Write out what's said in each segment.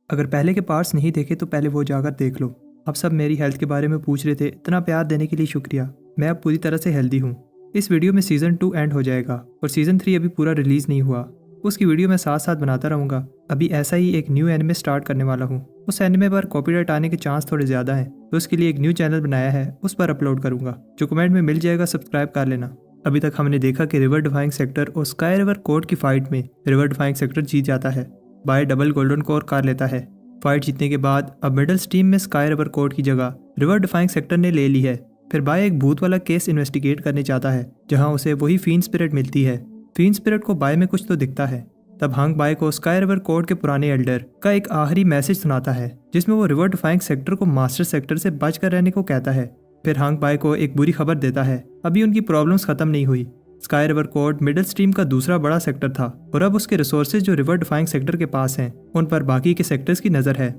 अगर पहले के पार्ट्स नहीं देखे तो पहले वो जाकर देख लो। अब सब मेरी हेल्थ के बारे में पूछ रहे थे, इतना प्यार देने के लिए शुक्रिया। मैं अब पूरी तरह से हेल्दी हूँ। इस वीडियो में सीज़न 2 एंड हो जाएगा और सीज़न 3 अभी पूरा रिलीज़ नहीं हुआ। उसकी वीडियो मैं साथ साथ बनाता रहूँगा। अभी ऐसा ही एक न्यू एनिमे स्टार्ट करने वाला हूँ। उस एनिमे पर कॉपीराइट आने के चांस थोड़े ज़्यादा हैं, तो उसके लिए एक न्यू चैनल बनाया है, उस पर अपलोड करूँगा। जो कमेंट में मिल जाएगा सब्सक्राइब कर लेना। अभी तक हमने देखा कि रिवर डिफाइंग सेक्टर और स्काई रिवर कोर्ट की फाइट में रिवर डिफाइंग सेक्टर जीत जाता है। बाय डबल गोल्डन कोर कर लेता है। फाइट जीतने के बाद अब मिडल स्ट्रीम में स्काई रिवर कोर्ट की जगह रिवर डिफाइंग सेक्टर ने ले ली है। फिर बाय एक भूत वाला केस इन्वेस्टिगेट करने चाहता है, जहां उसे वही फीन स्पिरिट मिलती है। फीन स्पिरिट को बाय में कुछ तो दिखता है। तब हंग बाय को स्काई रिवर कोर्ट के पुराने एल्डर का एक आखिरी मैसेज सुनाता है, जिसमें वो रिवर डिफाइंग सेक्टर को मास्टर सेक्टर से बचकर रहने को कहता है। फिर हंग बाय को एक बुरी खबर देता है, अभी उनकी प्रॉब्लम्स खत्म नहीं हुई। Sky river court middle stream का दूसरा बड़ा सेक्टर था और अब उसके रिसोर्सेज जो रिवर डिफाइंग सेक्टर के पास हैं, उन पर बाकी के सेक्टर्स की नज़र है।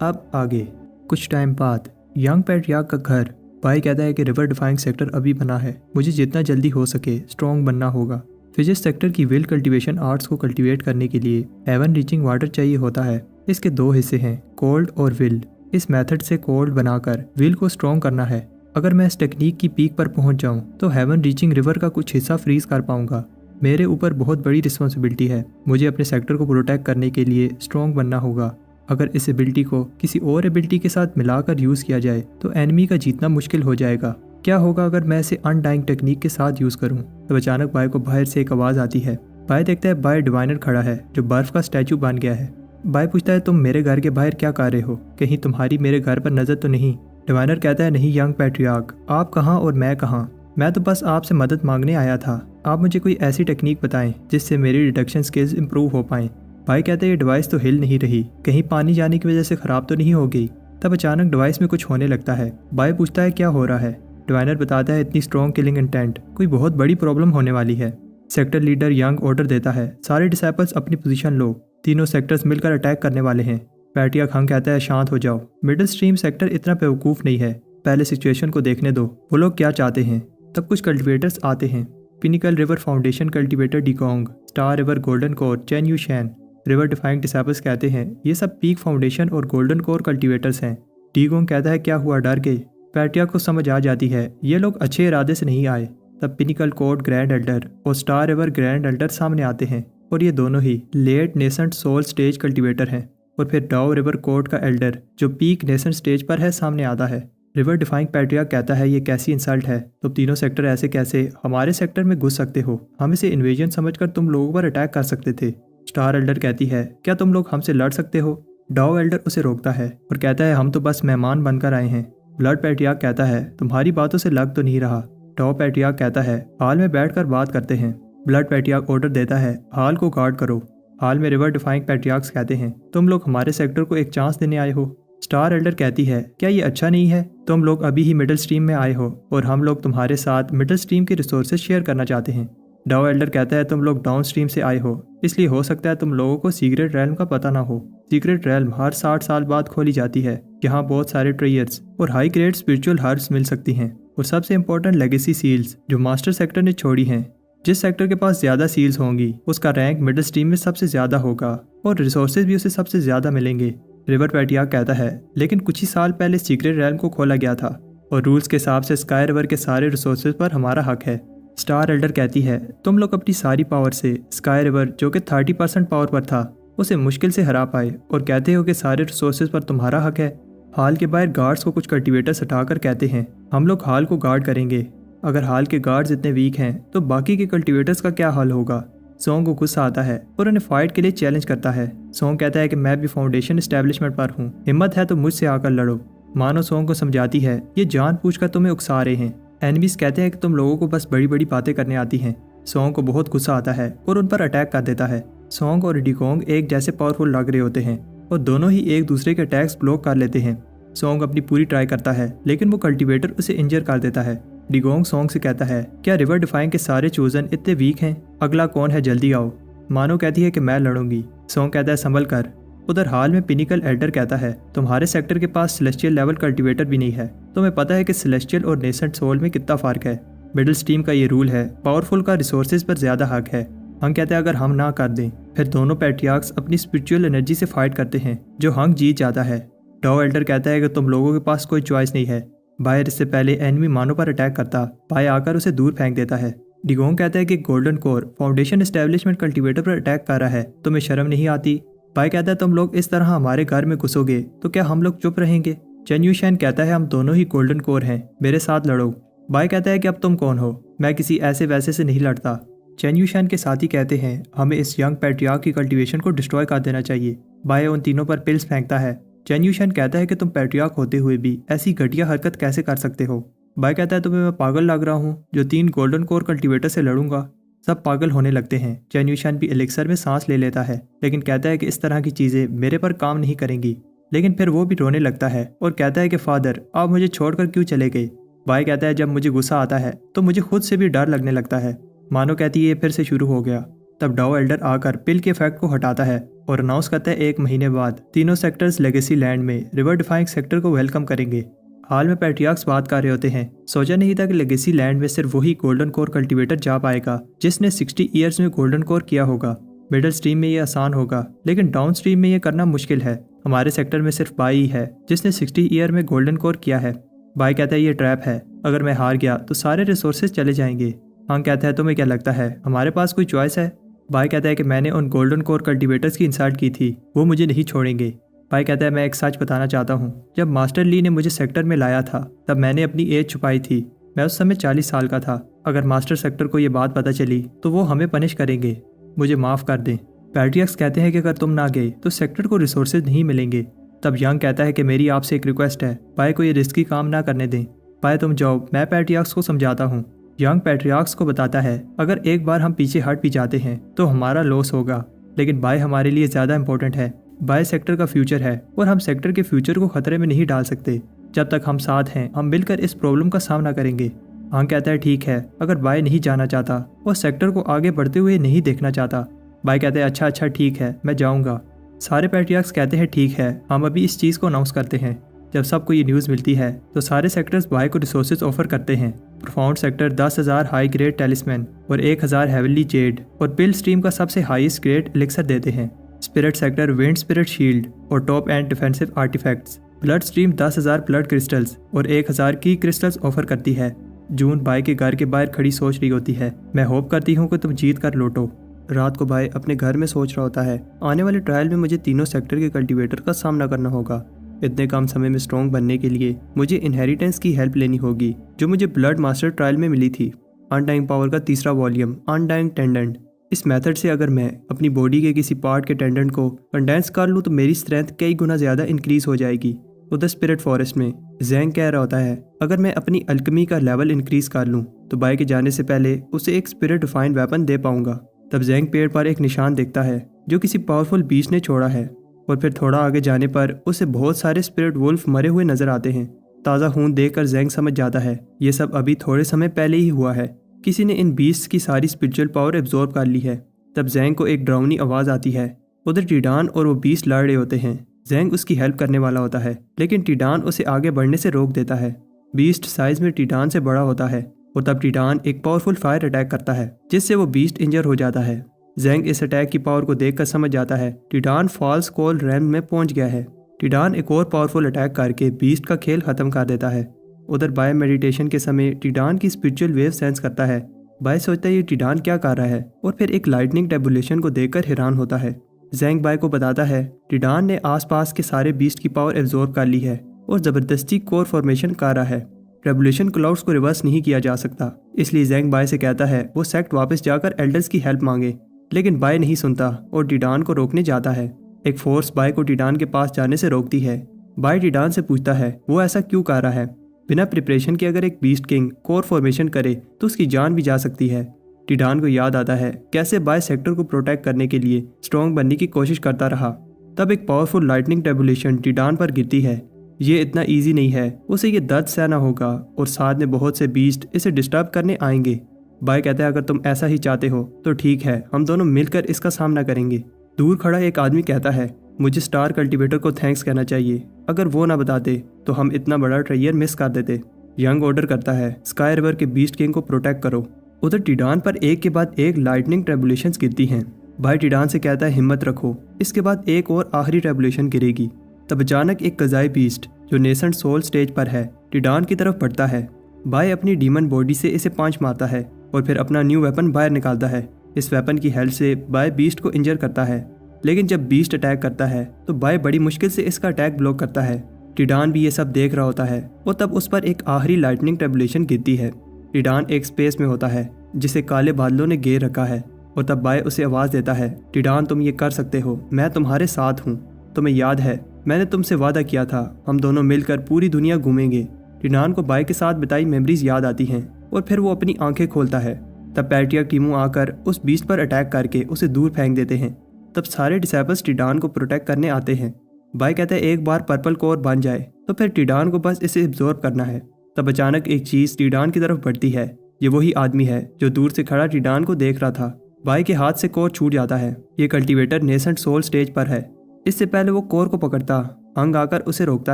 अब आगे कुछ टाइम बाद यंग पैट्रियार्क का घर। बाय कहता है कि रिवर डिफाइंग सेक्टर अभी बना है, मुझे जितना जल्दी हो सके स्ट्रॉन्ग बनना होगा। फिजिक्स सेक्टर की विल कल्टीवेशन आर्ट्स को कल्टीवेट करने के लिए हेवन रीचिंग वाटर चाहिए होता है। इसके दो हिस्से हैं, कोल्ड और विल। इस मेथड से कोल्ड बनाकर विल को स्ट्रॉन्ग करना है। अगर मैं इस टेक्निक की पीक पर पहुंच जाऊं तो हेवन रीचिंग रिवर का कुछ हिस्सा फ्रीज कर पाऊंगा। मेरे ऊपर बहुत बड़ी रिस्पॉन्सिबिलिटी है, मुझे अपने सेक्टर को प्रोटेक्ट करने के लिए स्ट्रॉन्ग बनना होगा। अगर इस एबिलिटी को किसी और एबिलिटी के साथ मिलाकर यूज़ किया जाए तो एनिमी का जीतना मुश्किल हो जाएगा। क्या होगा अगर मैं इसे अनडाइंग टेक्निक के साथ यूज़ करूं? तब अचानक बाय को बाहर से एक आवाज़ आती है। बाय देखता है बाय डिवाइनर खड़ा है, जो बर्फ का स्टैचू बन गया है। बाय पूछता है, तुम मेरे घर के बाहर क्या कर रहे हो? कहीं तुम्हारी मेरे घर पर नज़र तो नहीं? डिवाइनर कहता है, नहीं यंग पैट्रियार्क, आप कहाँ और मैं कहाँ? मैं तो बस आपसे मदद मांगने आया था। आप मुझे कोई ऐसी टेक्निक बताएं जिससे मेरी डिटेक्शन स्किल्स इंप्रूव हो पाएं। भाई कहते हैं, ये डिवाइस तो हिल नहीं रही, कहीं पानी जाने की वजह से ख़राब तो नहीं हो गई? तब अचानक डिवाइस में कुछ होने लगता है। बाय पूछता है, क्या हो रहा है? डिवाइनर बताता है, इतनी स्ट्रॉन्ग किलिंग इंटेंट, कोई बहुत बड़ी प्रॉब्लम होने वाली है। सेक्टर लीडर यंग ऑर्डर देता है, सारे डिसाइपल्स अपनी पोजीशन लो, तीनों सेक्टर्स मिलकर अटैक करने वाले हैं। पैट्रियार्क हंग कहता है, शांत हो जाओ, मिडिल स्ट्रीम सेक्टर इतना बेवकूफ़ नहीं है, पहले सिचुएशन को देखने दो, वो लोग क्या चाहते हैं। तब कुछ कल्टिवेटर्स आते हैं। Pinnacle river foundation cultivator Dikong, star river golden core Chen Yu Shan. River defying disciples कहते हैं, ये सब पीक फाउंडेशन और गोल्डन कोर कल्टिवेटर्स हैं। डीगोंग कहता है, क्या हुआ, डर गए? पैट्रियार्क को समझ आ जाती है ये लोग अच्छे इरादे से नहीं आए। तब पिनिकल कोर्ट ग्रैंड एल्डर और स्टार रिवर ग्रैंड एल्डर सामने आते हैं और ये दोनों ही late nascent soul stage cultivator हैं। और फिर डाओ रिवर कोर्ट का एल्डर, जो पीक नेसेंट स्टेज पर है, सामने आता है। रिवर डिफाइंग पैट्रियार्क कहता है, ये कैसी इंसल्ट है? तुम तीनों सेक्टर ऐसे कैसे हमारे सेक्टर में घुस सकते हो? हम इसे इन्वेजन समझकर तुम लोगों पर अटैक कर सकते थे। स्टार एल्डर कहती है, क्या तुम लोग हमसे लड़ सकते हो? डाओ एल्डर उसे रोकता है और कहता है, हम तो बस मेहमान बनकर आए हैं। ब्लड पैट्रियार्क कहता है, तुम्हारी बातों से लग तो नहीं रहा। डाओ पैट्रियार्क कहता है, हाल में बैठकर बात करते हैं। ब्लड पैट्रियार्क ऑर्डर देता है, हाल को गार्ड करो। हाल में रिवर डिफाइंग पैट्रियार्क्स कहते हैं, तुम लोग हमारे सेक्टर को एक चांस देने आए हो। स्टार एल्डर कहती है, क्या ये अच्छा नहीं है? तुम लोग अभी ही मिडिल स्ट्रीम में आए हो और हम लोग तुम्हारे साथ मिडिल स्ट्रीम के रिसोर्सेज शेयर करना चाहते हैं। डाओ एल्डर कहता है, तुम लोग डाउन स्ट्रीम से आए हो, इसलिए हो सकता है तुम लोगों को सीक्रेट रैल्म का पता ना हो। सीक्रेट रैल्म हर 60 साल बाद खोली जाती है, यहाँ बहुत सारे ट्रेयर्स और हाई ग्रेड स्पिरिचुअल हर्ब्स मिल सकती हैं, और सबसे इंपॉर्टेंट लेगेसी सील्स जो मास्टर सेक्टर ने छोड़ी हैं। जिस सेक्टर के पास ज़्यादा सील्स होंगी उसका रैंक मिडिल स्ट्रीम में सबसे ज़्यादा होगा और रिसोर्सेज भी उसे सबसे ज़्यादा मिलेंगे। रिवर पैट्रियार्क कहता है, लेकिन कुछ ही साल पहले सीक्रेट रैल्म को खोला गया था और रूल्स के हिसाब से स्काई रिवर के सारे रिसोर्सेज पर हमारा हक है। स्टार एल्डर कहती है, तुम लोग अपनी सारी पावर से स्काई रिवर, जो कि 30% पावर पर था, उसे मुश्किल से हरा पाए और कहते हो कि सारे रिसोर्सेज पर तुम्हारा हक है। हाल के बाहर गार्ड्स को कुछ कल्टिवेटर्स हटाकर कहते हैं, हम लोग हाल को गार्ड करेंगे। अगर हाल के गार्ड्स इतने वीक हैं तो बाकी के कल्टिवेटर्स का क्या हाल होगा? सोंग को गुस्सा आता है और उन्हें फाइट के लिए चैलेंज करता है। सोंग कहता है कि मैं भी फाउंडेशन एस्टेब्लिशमेंट पर हूँ, हिम्मत है तो मुझसे आकर लड़ो। मानो सोंग को समझाती है, ये जानबूझकर तुम्हें उकसा रहे हैं। एनिमीज कहते हैं कि तुम लोगों को बस बड़ी बड़ी बातें करने आती हैं। सोंग को बहुत गुस्सा आता है और उन पर अटैक कर देता है। सोंग और डिकोंग एक जैसे पावरफुल लग रहे होते हैं और दोनों ही एक दूसरे के अटैक्स ब्लॉक कर लेते हैं। सोंग अपनी पूरी ट्राई करता है, लेकिन वो कल्टिवेटर उसे इंजर कर देता है। डिगोंग सोंग से कहता है, क्या रिवर डिफाइंग के सारे चोजन इतने वीक हैं? अगला कौन है, जल्दी आओ। मानो कहती है कि मैं लड़ूंगी। सोंग कहता है, संभल कर। उधर हाल में पिनिकल एल्डर कहता है, तुम्हारे सेक्टर के पास सेलेस्टियल लेवल कल्टिवेटर भी नहीं है। तुम्हें पता है कि सेलेस्टियल और नेसेंट सोल में कितना फर्क है। मिडिल स्ट्रीम का ये रूल है, पावरफुल का रिसोर्सेज पर ज्यादा हक है। हंग कहता है अगर हम ना कर दें। फिर दोनों पैट्रियार्क्स अपनी स्पिरिचुअल एनर्जी से फाइट करते हैं, जो हंग जीत जाता है। डाओ एल्डर कहता है कि तुम लोगों के पास कोई चॉइस नहीं है। बायर इससे पहले एनिमी मानो पर अटैक करता, बाय आकर उसे दूर फेंक देता है। डिगोंग कहता है कि golden core foundation establishment cultivator पर अटैक कर रहा है, तुम्हें शर्म नहीं आती। बाय कहता है तुम लोग इस तरह हमारे घर में घुसोगे तो क्या हम लोग चुप रहेंगे। चेन यूशैन कहता है हम दोनों ही गोल्डन कोर हैं, मेरे साथ लड़ो। बाय कहता है कि अब तुम कौन हो, मैं किसी ऐसे वैसे से नहीं लड़ता। चेन यूशैन के साथी कहते हैं हमें इस यंग पैट्रियार्क की कल्टीवेशन को डिस्ट्रॉय कर देना चाहिए। बाय उन तीनों पर पिल्स फेंकता है। चेन यूशैन कहता है कि तुम पैट्रियार्क होते हुए भी ऐसी घटिया हरकत कैसे कर सकते हो। बाय कहता है तुम्हें मैं पागल लग रहा हूँ जो 3 गोल्डन कोर कल्टीवेटर से लड़ूंगा। सब पागल होने लगते हैं। चेन यूशैन भी एलिक्सर में सांस ले लेता है, लेकिन कहता है कि इस तरह की चीज़ें मेरे पर काम नहीं करेंगी। लेकिन फिर वो भी रोने लगता है और कहता है कि फादर आप मुझे छोड़कर क्यों चले गए। बाय कहता है जब मुझे गुस्सा आता है तो मुझे खुद से भी डर लगने लगता है। मानो कहती है ये फिर से शुरू हो गया। तब डाओ एल्डर आकर पिल के इफेक्ट को हटाता है और अनाउंस करता है 1 महीने बाद तीनों सेक्टर्स लेगेसी लैंड में रिवर डिफाइंग सेक्टर को वेलकम करेंगे। हाल में पैट्रियार्क्स बात कर रहे होते हैं। सोचा नहीं था कि लेगेसी लैंड में सिर्फ वही गोल्डन कोर कल्टीवेटर जा पाएगा जिसने 60 ईयर्स में गोल्डन कोर किया होगा। मिडल स्ट्रीम में ये आसान होगा, लेकिन डाउन स्ट्रीम में ये करना मुश्किल है। हमारे सेक्टर में सिर्फ बाई ही है जिसने 60 ईयर में गोल्डन कोर किया है। बाय कहता है ये ट्रैप है, अगर मैं हार गया तो सारे रिसोर्सेज चले जाएंगे। हंग कहता है तुम्हें क्या लगता है हमारे पास कोई चॉइस है। बाय कहता है कि मैंने उन गोल्डन कोर कल्टीवेटर्स की इंसल्ट की थी, वो मुझे नहीं छोड़ेंगे। बाय कहता है मैं एक सच बताना चाहता हूँ, जब मास्टर ली ने मुझे सेक्टर में लाया था तब मैंने अपनी एज छुपाई थी। मैं उस समय 40 साल का था। अगर मास्टर सेक्टर को ये बात पता चली तो वो हमें पनिश करेंगे, मुझे माफ़ कर दें। पैट्रियार्क्स कहते हैं कि अगर तुम ना गए तो सेक्टर को रिसोर्सेज नहीं मिलेंगे। तब यंग कहता है कि मेरी आपसे एक रिक्वेस्ट है, बाय को ये रिस्की काम ना करने दें। बाय तुम जाओ, मैं पैट्रियार्क्स को समझाता हूँ। यंग पैट्रियार्क्स को बताता है अगर एक बार हम पीछे हट भी जाते हैं तो हमारा लॉस होगा, लेकिन बाय हमारे लिए ज़्यादा इंपॉर्टेंट है। बाय सेक्टर का फ्यूचर है और हम सेक्टर के फ्यूचर को खतरे में नहीं डाल सकते। जब तक हम साथ हैं हम मिलकर इस प्रॉब्लम का सामना करेंगे। हंग कहता है ठीक है, अगर बाय नहीं जाना चाहता और सेक्टर को आगे बढ़ते हुए नहीं देखना चाहता। बाय कहते हैं अच्छा ठीक है, मैं जाऊँगा। सारे पैट्रियार्क्स कहते हैं ठीक है, हम अभी इस चीज़ को अनाउंस करते हैं। जब सबको ये न्यूज़ मिलती है तो सारे सेक्टर्स बाय को रिसोर्सेज ऑफर करते हैं। प्रोफाउंड सेक्टर 10,000 हाई ग्रेड टेलिस्मैन और 1,000 हेवनली जेड और पिल स्ट्रीम का सबसे हाईएस्ट ग्रेड एलिक्सर देते हैं। Spirit sector wind spirit shield और top end defensive artifacts. Blood stream 10,000 blood crystals और 1,000 की क्रिस्टल्स ऑफर करती है। जून बाय के घर के बाहर खड़ी सोच रही होती है, मैं होप करती हूँ कि तुम जीत कर लौटो। रात को बाय अपने घर में सोच रहा होता है, आने वाले ट्रायल में मुझे तीनों सेक्टर के कल्टीवेटर का सामना करना होगा। इतने कम समय में स्ट्रॉन्ग बनने के लिए मुझे इनहेरिटेंस की हेल्प लेनी होगी जो मुझे ब्लड मास्टर ट्रायल में मिली थी। अनडाइंग पावर का तीसरा वॉल्यूम अनडाइंग टेंडेंट। इस मेथड से अगर मैं अपनी बॉडी के किसी पार्ट के टेंडेंट को कंडेंस कर लूँ तो मेरी स्ट्रेंथ कई गुना ज़्यादा इंक्रीज हो जाएगी। उधर स्पिरिट फॉरेस्ट में जैंग कह रहा होता है अगर मैं अपनी अल्केमी का लेवल इंक्रीज कर लूँ तो बाय के जाने से पहले उसे एक स्पिरिट डिफाइंड वेपन दे पाऊंगा। तब जैंग पेड़ पर एक निशान देखता है जो किसी पावरफुल बीस्ट ने छोड़ा है और फिर थोड़ा आगे जाने पर उसे बहुत सारे स्पिरिट वुल्फ मरे हुए नजर आते हैं। ताज़ा खून देखकर जैंग समझ जाता है ये सब अभी थोड़े समय पहले ही हुआ है, किसी ने इन बीस्ट की सारी स्पिरिचुअल पावर एब्जॉर्ब कर ली है। तब जैंग को एक डरावनी आवाज़ आती है। उधर टीडान और वो बीस्ट लड़ रहे होते हैं। जैंग उसकी हेल्प करने वाला होता है, लेकिन टीडान उसे आगे बढ़ने से रोक देता है। बीस्ट साइज में टीडान से बड़ा होता है और तब टीडान एक पावरफुल फायर अटैक करता है जिससे वो बीस्ट इंजर हो जाता है। जैंग इस अटैक की पावर को देखकर समझ जाता है टीडान फॉल्स कोल रैम में पहुंच गया है। टीडान एक और पावरफुल अटैक करके बीस्ट का खेल खत्म कर देता है। उधर बाय मेडिटेशन के समय टीडान की स्पिरिचुअल वेव सेंस करता है। बाय सोचता है ये टीडान क्या कर रहा है और फिर एक लाइटनिंग टेबुलेशन को देखकर हैरान होता है। जैंग बाय को बताता है टीडान ने आसपास के सारे बीस्ट की पावर एब्जॉर्ब कर ली है और जबरदस्ती कोर फॉर्मेशन कर रहा है। रेवोल्यूशन क्लाउड्स को रिवर्स नहीं किया जा सकता, इसलिए जैंग बाय से कहता है वो सेक्ट वापस जाकर एल्डर्स की हेल्प मांगे, लेकिन बाय नहीं सुनता और टीडान को रोकने जाता है। एक फोर्स बाय को टीडान के पास जाने से रोकती है। बाय टीडान से पूछता है वो ऐसा क्यों कर रहा है। बिना प्रिपरेशन के अगर एक बीस्ट किंग कोर फॉर्मेशन करे तो उसकी जान भी जा सकती है। टीडान को याद आता है कैसे बाय सेक्टर को प्रोटेक्ट करने के लिए स्ट्रॉन्ग बनने की कोशिश करता रहा। तब एक पावरफुल लाइटनिंग टेबुलेशन टीडान पर गिरती है। ये इतना ईजी नहीं है, उसे ये दर्द सहना होगा और साथ में बहुत से बीस्ट इसे डिस्टर्ब करने आएंगे। बाय कहता है अगर तुम ऐसा ही चाहते हो तो ठीक है, हम दोनों मिलकर इसका सामना करेंगे। दूर खड़ा एक आदमी कहता है मुझे स्टार कल्टीवेटर को थैंक्स कहना चाहिए, अगर वो ना बताते तो हम इतना बड़ा ट्रेजर मिस कर देते। यंग ऑर्डर करता है स्काई रिवर के बीस्ट किंग को प्रोटेक्ट करो। उधर टिडान पर एक के बाद एक लाइटनिंग ट्रेबुलेशंस गिरती हैं। भाई टिडान से कहता है हिम्मत रखो, इसके बाद एक और आखिरी ट्रेबुलेशन गिरेगी। तब अचानक एक कज़ाई बीस्ट जो नेसेंट सोल स्टेज पर है टिडान की तरफ बढ़ता है। भाई अपनी डीमन बॉडी से इसे पांच मारता है और फिर अपना न्यू वेपन बाहर निकालता है। इस वेपन की हेल्प से बाय बीस्ट को इंजर करता है, लेकिन जब बीस्ट अटैक करता है तो बाय बड़ी मुश्किल से इसका अटैक ब्लॉक करता है। टिडान भी ये सब देख रहा होता है और तब उस पर एक आखिरी लाइटनिंग ट्रेबुलेशन गिरती है। टिडान एक स्पेस में होता है जिसे काले बादलों ने घेर रखा है और तब बाय उसे आवाज़ देता है, टिडान तुम ये कर सकते हो, मैं तुम्हारे साथ हूँ। तुम्हें याद है मैंने तुमसे वादा किया था हम दोनों मिलकर पूरी दुनिया घूमेंगे। टिडान को बाय के साथ बिताई मेमोरीज याद आती हैं और फिर वो अपनी आंखें खोलता है। तब पैट्रियार्क टीमू आकर उस बीस्ट पर अटैक करके उसे दूर फेंक देते हैं। तब सारे डिसेबल्स टिडान को प्रोटेक्ट करने आते हैं। बाय कहता है एक बार पर्पल कोर बन जाए तो फिर टिडान को बस इसे एब्जॉर्ब करना है। तब अचानक एक चीज़ टिडान की तरफ बढ़ती है। ये वही आदमी है जो दूर से खड़ा टिडान को देख रहा था। बाय के हाथ से कोर छूट जाता है। ये कल्टीवेटर नेसेंट सोल स्टेज पर है। इससे पहले वो कोर को पकड़ता हंग आकर उसे रोकता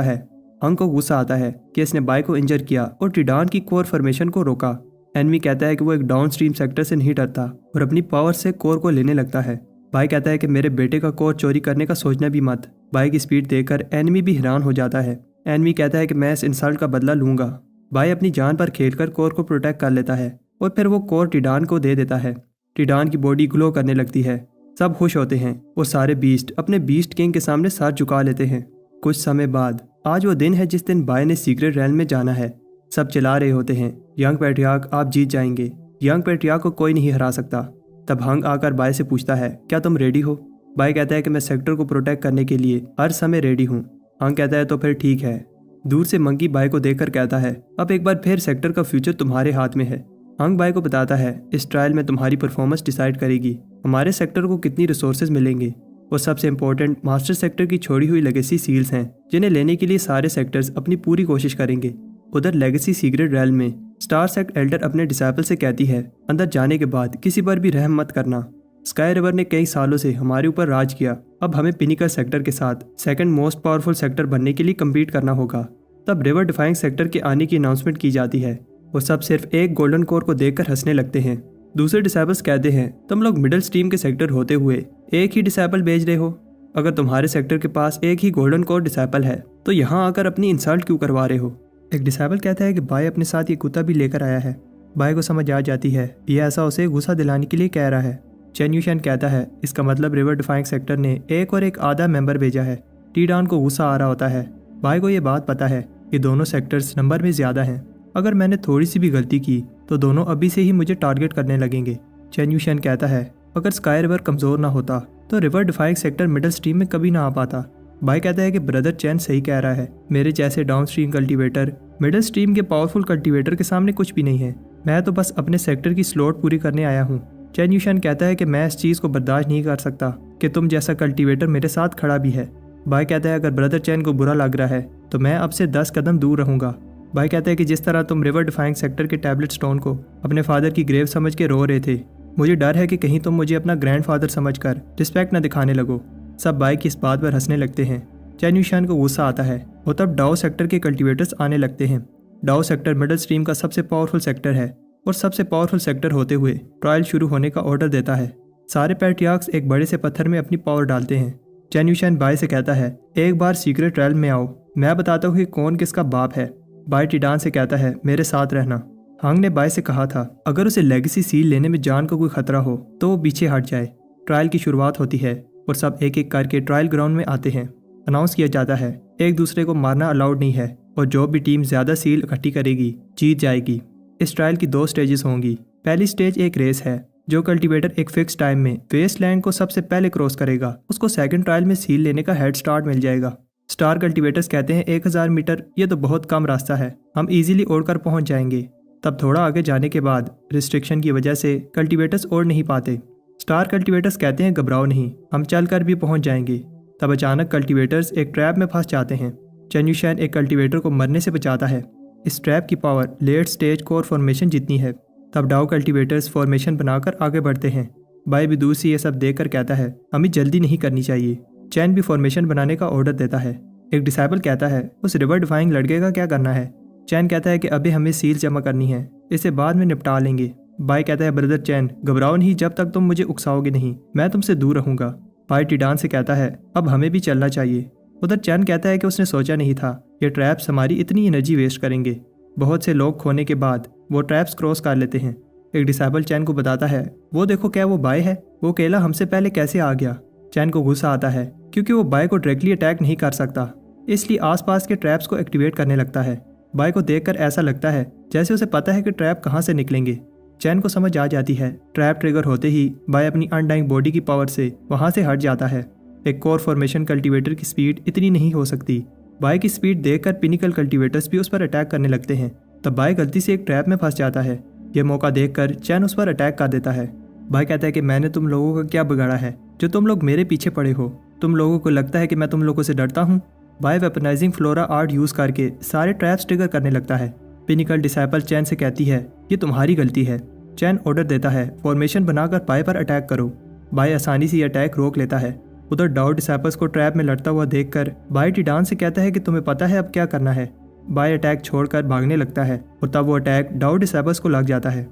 है। हंग को गुस्सा आता है कि इसने बाय को इंजर किया और टिडान की कोर फॉर्मेशन को रोका। एनवी कहता है कि वो एक डाउन स्ट्रीम सेक्टर से नहीं डरता और अपनी पावर से कोर को लेने लगता है। बाय कहता है कि मेरे बेटे का कोर चोरी करने का सोचना भी मत। बाय की स्पीड देखकर एनवी भी हैरान हो जाता है। एनवी कहता है कि मैं इस इंसल्ट का बदला लूंगा। बाय अपनी जान पर खेलकर कोर को प्रोटेक्ट कर लेता है और फिर वो कोर टिडान को दे देता है। टिडान की बॉडी ग्लो करने लगती है। सब खुश होते हैं और सारे बीस्ट अपने बीस्ट किंग के सामने सर झुका लेते हैं। कुछ समय बाद आज वो दिन है जिस दिन बाय ने सीक्रेट रैल में जाना है। सब चिल्ला रहे होते हैं, यंग पैट्रियार्क आप जीत जाएंगे, यंग पैट्रियार्क को कोई नहीं हरा सकता। तब हंग आकर बाय से पूछता है क्या तुम रेडी हो। बाय कहता है कि मैं सेक्टर को प्रोटेक्ट करने के लिए हर समय रेडी हूँ। हंग कहता है तो फिर ठीक है। दूर से मंकी बाय को देखकर कहता है अब एक बार फिर सेक्टर का फ्यूचर तुम्हारे हाथ में है। हंग बाय को बताता है इस ट्रायल में तुम्हारी परफॉर्मेंस डिसाइड करेगी हमारे सेक्टर को कितनी रिसोर्सेज मिलेंगे और सबसे इंपॉर्टेंट मास्टर सेक्टर की छोड़ी हुई लेगेसी सील्स हैं जिन्हें लेने के लिए सारे सेक्टर्स अपनी पूरी कोशिश करेंगे। उधर लेगेसी सीक्रेट रैल में स्टार सेक्ट एल्डर अपने डिसाइपल से कहती है अंदर जाने के बाद किसी पर भी रहम मत करना। स्काई रिवर ने कई सालों से हमारे ऊपर राज किया, अब हमें पिनिकल सेक्टर के साथ सेकंड मोस्ट पावरफुल सेक्टर बनने के लिए कम्पीट करना होगा। तब रिवर डिफाइंग सेक्टर के आने की अनाउंसमेंट की जाती है और सब सिर्फ एक गोल्डन कोर को देखकर हंसने लगते हैं। दूसरे डिसाइबल्स कहते हैं तुम लोग मिडिल स्ट्रीम के सेक्टर होते हुए एक ही डिसाइबल भेज रहे हो। अगर तुम्हारे सेक्टर के पास एक ही गोल्डन कोर डिसाइबल है तो यहाँ आकर अपनी इंसल्ट क्यों करवा रहे हो। एक डिसाइबल कहता है कि बाय अपने साथ ये कुत्ता भी लेकर आया है। बाय को समझ आ जाती है ये ऐसा उसे गुस्सा दिलाने के लिए कह रहा है। चेन यूशन कहता है इसका मतलब रिवर डिफाइंग सेक्टर ने एक और एक आधा मेंबर भेजा है। टीडान को गुस्सा आ रहा होता है। बाय को ये बात पता है कि दोनों सेक्टर्स नंबर में ज़्यादा हैं। अगर मैंने थोड़ी सी भी गलती की तो दोनों अभी से ही मुझे टारगेट करने लगेंगे। चेन यूशन कहता है अगर स्काई रिवर कमज़ोर ना होता तो river defying sector middle stream में कभी ना आ पाता। बाय कहता है कि ब्रदर चैन सही कह रहा है, मेरे जैसे down stream cultivator middle stream के पावरफुल कल्टीवेटर के सामने कुछ भी नहीं है। मैं तो बस अपने सेक्टर की स्लॉट पूरी करने आया हूँ। चेन यूशन कहता है कि मैं इस चीज़ को बर्दाश्त नहीं कर सकता कि तुम जैसा कल्टीवेटर मेरे साथ खड़ा भी है। बाय कहता है अगर ब्रदर चैन को बुरा लग रहा है तो मैं अब से 10 कदम दूर रहूँगा। बाय कहता है कि जिस तरह तुम रिवर डिफाइंग सेक्टर के टैबलेट स्टोन को अपने फादर की ग्रेव समझ के रो रहे थे, मुझे डर है कि कहीं तुम मुझे अपना ग्रैंडफादर समझकर रिस्पेक्ट न दिखाने लगो। सब बाय की इस बात पर हंसने लगते हैं। चेन यूशन को गुस्सा आता है और तब डाओ सेक्टर के कल्टीवेटर्स आने लगते हैं। डाओ सेक्टर मिडिल स्ट्रीम का सबसे पावरफुल सेक्टर है और सबसे पावरफुल सेक्टर होते हुए ट्रायल शुरू होने का ऑर्डर देता है। सारे पैट्रियार्क्स एक बड़े से पत्थर में अपनी पावर डालते हैं। चेन यूशन बाय से कहता है एक बार सीक्रेट ट्रायल में आओ, मैं बताता हूँ कि कौन किसका बाप है। बाय टिडान से कहता है मेरे साथ रहना। हंग ने बाय से कहा था अगर उसे लेगेसी सील लेने में जान का कोई खतरा हो तो वो पीछे हट जाए। ट्रायल की शुरुआत होती है और सब एक एक करके ट्रायल ग्राउंड में आते हैं। अनाउंस किया जाता है एक दूसरे को मारना अलाउड नहीं है और जो भी टीम ज़्यादा सील इकट्ठी करेगी जीत जाएगी। इस ट्रायल की 2 स्टेजेस होंगी। पहली स्टेज एक रेस है। जो कल्टीवेटर एक फिक्स टाइम में वेस्टलैंड को सबसे पहले क्रॉस करेगा उसको सेकंड ट्रायल में सील लेने का हेड स्टार्ट मिल जाएगा। स्टार कल्टीवेटर्स कहते हैं 1000 मीटर ये तो बहुत कम रास्ता है, हम इजीली उड़कर पहुंच जाएंगे। तब थोड़ा आगे जाने के बाद रिस्ट्रिक्शन की वजह से कल्टीवेटर्स उड़ नहीं पाते। स्टार कल्टीवेटर्स कहते हैं घबराओ नहीं, हम चलकर भी पहुंच जाएंगे। तब अचानक कल्टीवेटर्स एक ट्रैप में फंस जाते हैं। चेन यूशन एक कल्टीवेटर को मरने से बचाता है। इस ट्रैप की power late stage core formation जितनी है। तब डाओ कल्टीवेटर्स फॉर्मेशन बनाकर आगे बढ़ते हैं। बाय भी दूर से ये सब देखकर कहता है हमें जल्दी नहीं करनी चाहिए। चैन भी फॉर्मेशन बनाने का ऑर्डर देता है। एक डिसाइबल कहता है उस रिवर डिफाइंग लड़के का क्या करना है। चैन कहता है कि अभी हमें सील जमा करनी है, इसे बाद में निपटा लेंगे। बाय कहता है ब्रदर चैन घबराओ नहीं, जब तक तुम मुझे उकसाओगे नहीं मैं तुमसे दूर रहूंगा। बाय टिडान से कहता है अब हमें भी चलना चाहिए। उधर चैन कहता है कि उसने सोचा नहीं था ये ट्रैप्स हमारी इतनी एनर्जी वेस्ट करेंगे। बहुत से लोग खोने के बाद वो ट्रैप्स क्रॉस कर लेते हैं। एक डिसेबल चैन को बताता है वो देखो क्या वो बाय है, वो अकेला हमसे पहले कैसे आ गया। चैन को गुस्सा आता है क्योंकि वो बाय को डायरेक्टली अटैक नहीं कर सकता, इसलिए आसपास के ट्रैप्स को एक्टिवेट करने लगता है। बाय को देखकर ऐसा लगता है जैसे उसे पता है कि ट्रैप कहाँ से निकलेंगे। चैन को समझ आ जाती है ट्रैप ट्रिगर होते ही बाय अपनी अनडाइंग बॉडी की पावर से वहाँ से हट जाता है। एक कोर फॉर्मेशन कल्टीवेटर की स्पीड इतनी नहीं हो सकती। बाय की स्पीड देखकर पिनिकल कल्टीवेटर्स भी उस पर अटैक करने लगते हैं। तब बाय गलती से एक ट्रैप में फंस जाता है। ये मौका देखकर चैन उस पर अटैक कर देता है। बाय कहता है कि मैंने तुम लोगों का क्या बिगाड़ा है जो तुम लोग मेरे पीछे पड़े हो, तुम लोगों को लगता है कि मैं तुम लोगों से डरता हूँ। By weaponizing flora art use करके सारे ट्रैप्स ट्रिगर करने लगता है। पिनिकल डिसाइपल चैन से कहती है ये तुम्हारी गलती है। चैन ऑर्डर देता है फॉर्मेशन बनाकर बाय पर अटैक करो। बाय आसानी से ये अटैक रोक लेता है। उधर डाउ डिसाइपल्स को ट्रैप में लड़ता हुआ देखकर बाय टिडान से कहता है कि तुम्हें पता है अब क्या करना है। बाय अटैक छोड़कर भागने लगता है और तब वो अटैक डाउ डिसाइपल्स को लग जाता है।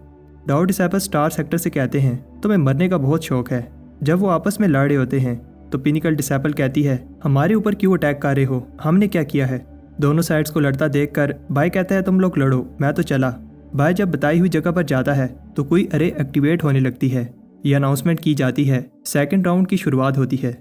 डाउ डिसाइपल्स स्टार सेक्टर से कहते हैं तुम्हें मरने का बहुत शौक है। जब वो आपस में लड़ रहे होते हैं तो पिनिकल डिसाइपल कहती है हमारे ऊपर क्यों अटैक कर रहे हो, हमने क्या किया है। दोनों साइड्स को लड़ता देखकर बाय कहता है तुम लोग लड़ो, मैं तो चला। बाय जब बताई हुई जगह पर जाता है तो कोई अरे एक्टिवेट होने लगती है। ये अनाउंसमेंट की जाती है सेकंड राउंड की शुरुआत होती है।